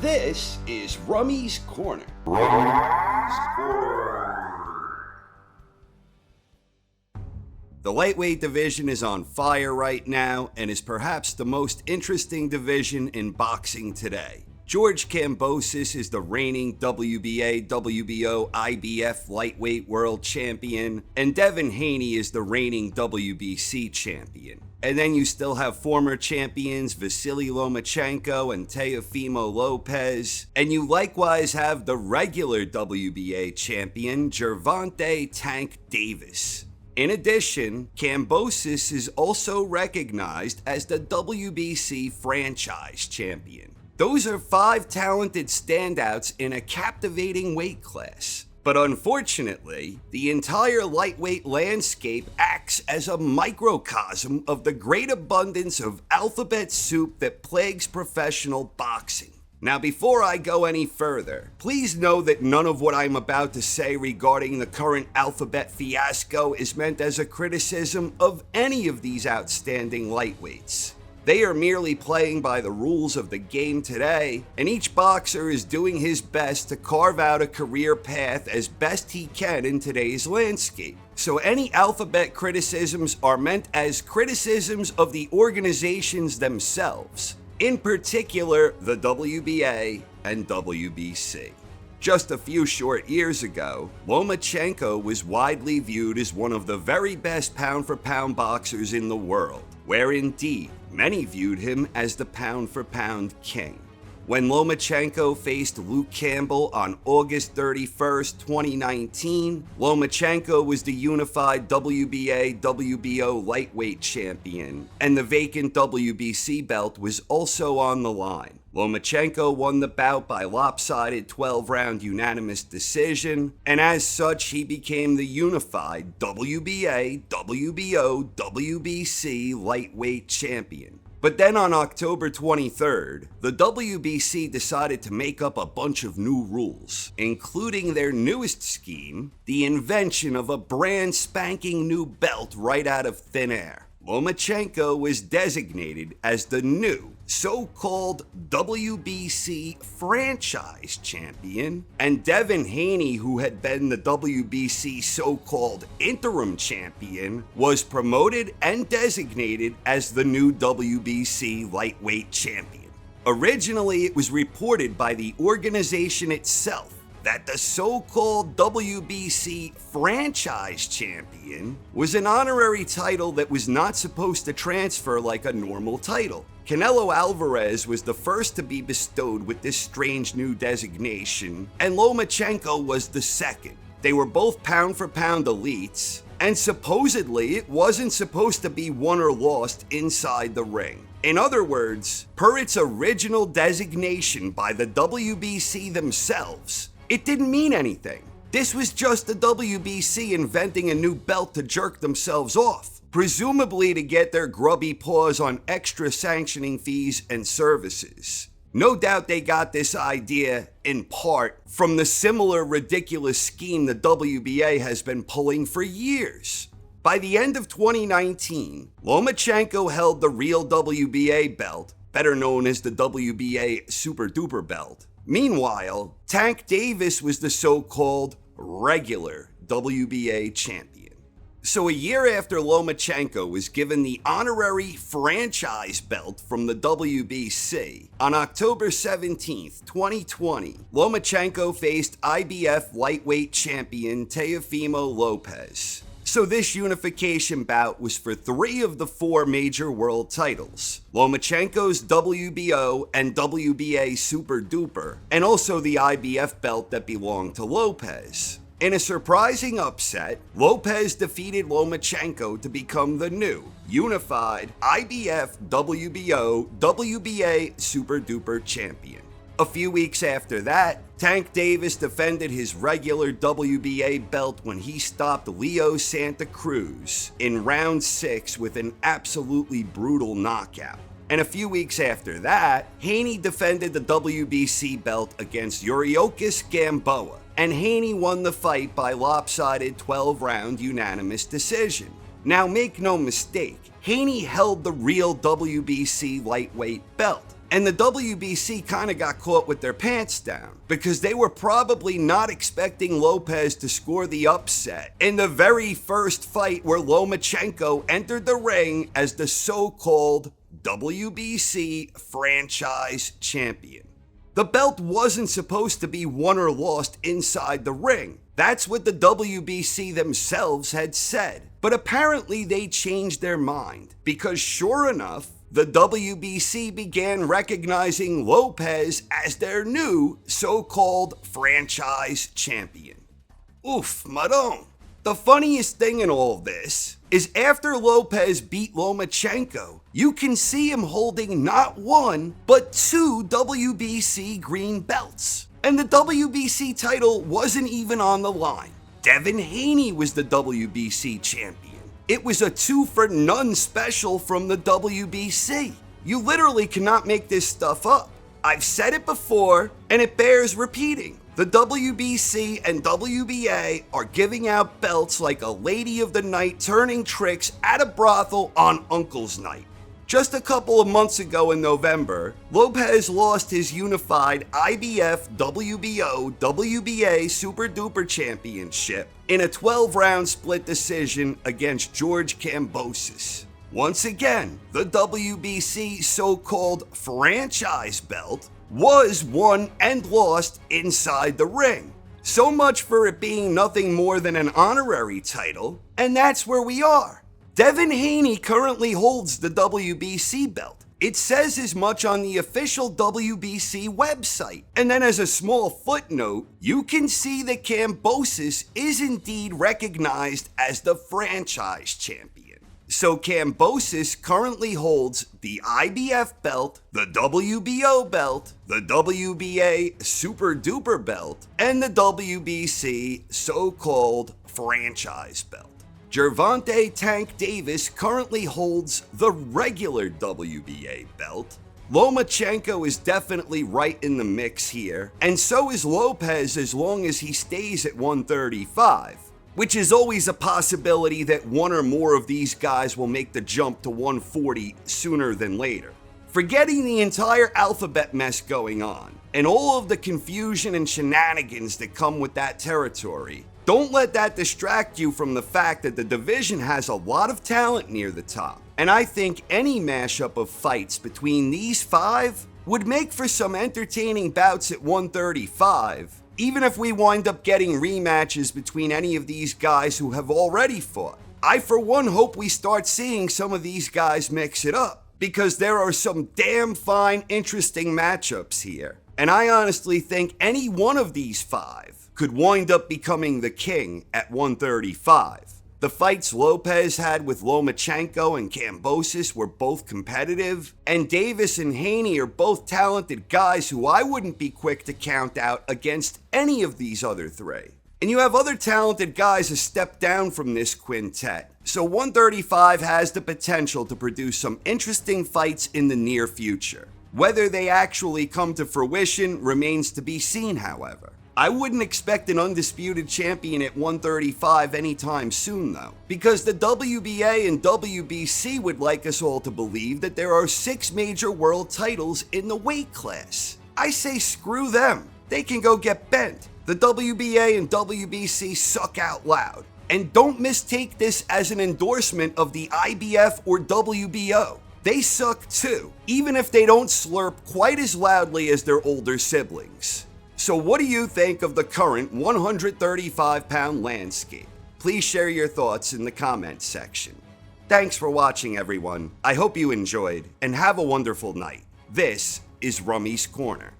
This is Rummy's Corner. The lightweight division is on fire right now and is perhaps the most interesting division in boxing today. George Kambosos is the reigning WBA, WBO, IBF lightweight world champion, and Devin Haney is the reigning WBC champion. And then you still have former champions Vasily Lomachenko and Teofimo Lopez, and you likewise have the regular WBA champion Gervonta Tank Davis. In addition, Kambosos is also recognized as the WBC franchise champion. Those are 5 talented standouts in a captivating weight class. But unfortunately, the entire lightweight landscape acts as a microcosm of the great abundance of alphabet soup that plagues professional boxing. Now, before I go any further, please know that none of what I'm about to say regarding the current alphabet fiasco is meant as a criticism of any of these outstanding lightweights. They are merely playing by the rules of the game today, and each boxer is doing his best to carve out a career path as best he can in today's landscape. So any alphabet criticisms are meant as criticisms of the organizations themselves, in particular the WBA and WBC. Just a few short years ago, Lomachenko was widely viewed as one of the very best pound-for-pound boxers in the world, where indeed, many viewed him as the pound-for-pound king. When Lomachenko faced Luke Campbell on August 31st, 2019, Lomachenko was the unified WBA, WBO lightweight champion, and the vacant WBC belt was also on the line. Lomachenko won the bout by lopsided 12-round unanimous decision, and as such, he became the unified WBA, WBO, WBC lightweight champion. But then on October 23rd, the WBC decided to make up a bunch of new rules, including their newest scheme, the invention of a brand spanking new belt right out of thin air. Lomachenko was designated as the new so-called WBC franchise champion, and Devin Haney, who had been the WBC so-called interim champion, was promoted and designated as the new WBC lightweight champion. Originally, it was reported by the organization itself that the so-called WBC franchise champion was an honorary title that was not supposed to transfer like a normal title. Canelo Alvarez was the first to be bestowed with this strange new designation, and Lomachenko was the second. They were both pound-for-pound elites, and supposedly it wasn't supposed to be won or lost inside the ring. In other words, per its original designation by the WBC themselves, it didn't mean anything. This was just the WBC inventing a new belt to jerk themselves off, presumably to get their grubby paws on extra sanctioning fees and services. No doubt they got this idea, in part, from the similar ridiculous scheme the WBA has been pulling for years. By the end of 2019, Lomachenko held the real WBA belt, better known as the WBA Super Duper belt. Meanwhile, Tank Davis was the so-called regular WBA champion. So a year after Lomachenko was given the honorary franchise belt from the WBC, on October 17th, 2020, Lomachenko faced IBF lightweight champion Teofimo Lopez. So this unification bout was for 3 of the 4 major world titles, Lomachenko's WBO and WBA Super Duper, and also the IBF belt that belonged to Lopez. In a surprising upset, Lopez defeated Lomachenko to become the new, unified IBF, WBO, WBA Super Duper champion. A few weeks after that, Tank Davis defended his regular WBA belt when he stopped Leo Santa Cruz in round 6 with an absolutely brutal knockout. And a few weeks after that, Haney defended the WBC belt against Yuriorkis Gamboa, and Haney won the fight by lopsided 12-round unanimous decision. Now make no mistake, Haney held the real WBC lightweight belt, And the WBC kind of got caught with their pants down because they were probably not expecting Lopez to score the upset in the very first fight where Lomachenko entered the ring as the so-called WBC franchise champion. The belt wasn't supposed to be won or lost inside the ring. That's what the WBC themselves had said. But apparently they changed their mind because sure enough, the WBC began recognizing Lopez as their new so-called franchise champion. Oof, madon. The funniest thing in all this is after Lopez beat Lomachenko, you can see him holding not one, but two WBC green belts. And the WBC title wasn't even on the line. Devin Haney was the WBC champion. It was a 2-for-none special from the WBC. You literally cannot make this stuff up. I've said it before, and it bears repeating. The WBC and WBA are giving out belts like a lady of the night turning tricks at a brothel on Uncle's Night. Just a couple of months ago in November, Lopez lost his unified IBF WBO WBA Super Duper Championship in a 12-round split decision against George Kambosos. Once again, the WBC so-called franchise belt was won and lost inside the ring. So much for it being nothing more than an honorary title, and that's where we are. Devin Haney currently holds the WBC belt. It says as much on the official WBC website. And then as a small footnote, you can see that Kambosos is indeed recognized as the franchise champion. So Kambosos currently holds the IBF belt, the WBO belt, the WBA Super Duper belt, and the WBC so-called franchise belt. Gervonta Tank Davis currently holds the regular WBA belt. Lomachenko is definitely right in the mix here, and so is Lopez as long as he stays at 135, which is always a possibility that one or more of these guys will make the jump to 140 sooner than later. Forgetting the entire alphabet mess going on, and all of the confusion and shenanigans that come with that territory, don't let that distract you from the fact that the division has a lot of talent near the top. And I think any mashup of fights between these five would make for some entertaining bouts at 135, even if we wind up getting rematches between any of these guys who have already fought. I for one hope we start seeing some of these guys mix it up, because there are some damn fine, interesting matchups here. And I honestly think any one of these five could wind up becoming the king at 135. The fights Lopez had with Lomachenko and Kambosos were both competitive, and Davis and Haney are both talented guys who I wouldn't be quick to count out against any of these other three. And you have other talented guys a step down from this quintet, so 135 has the potential to produce some interesting fights in the near future. Whether they actually come to fruition remains to be seen, however. I wouldn't expect an undisputed champion at 135 anytime soon though, because the WBA and WBC would like us all to believe that there are 6 major world titles in the weight class. I say screw them, they can go get bent. The WBA and WBC suck out loud. And don't mistake this as an endorsement of the IBF or WBO. They suck too, even if they don't slurp quite as loudly as their older siblings. So what do you think of the current 135-pound landscape? Please share your thoughts in the comments section. Thanks for watching, everyone. I hope you enjoyed, and have a wonderful night. This is Rummy's Corner.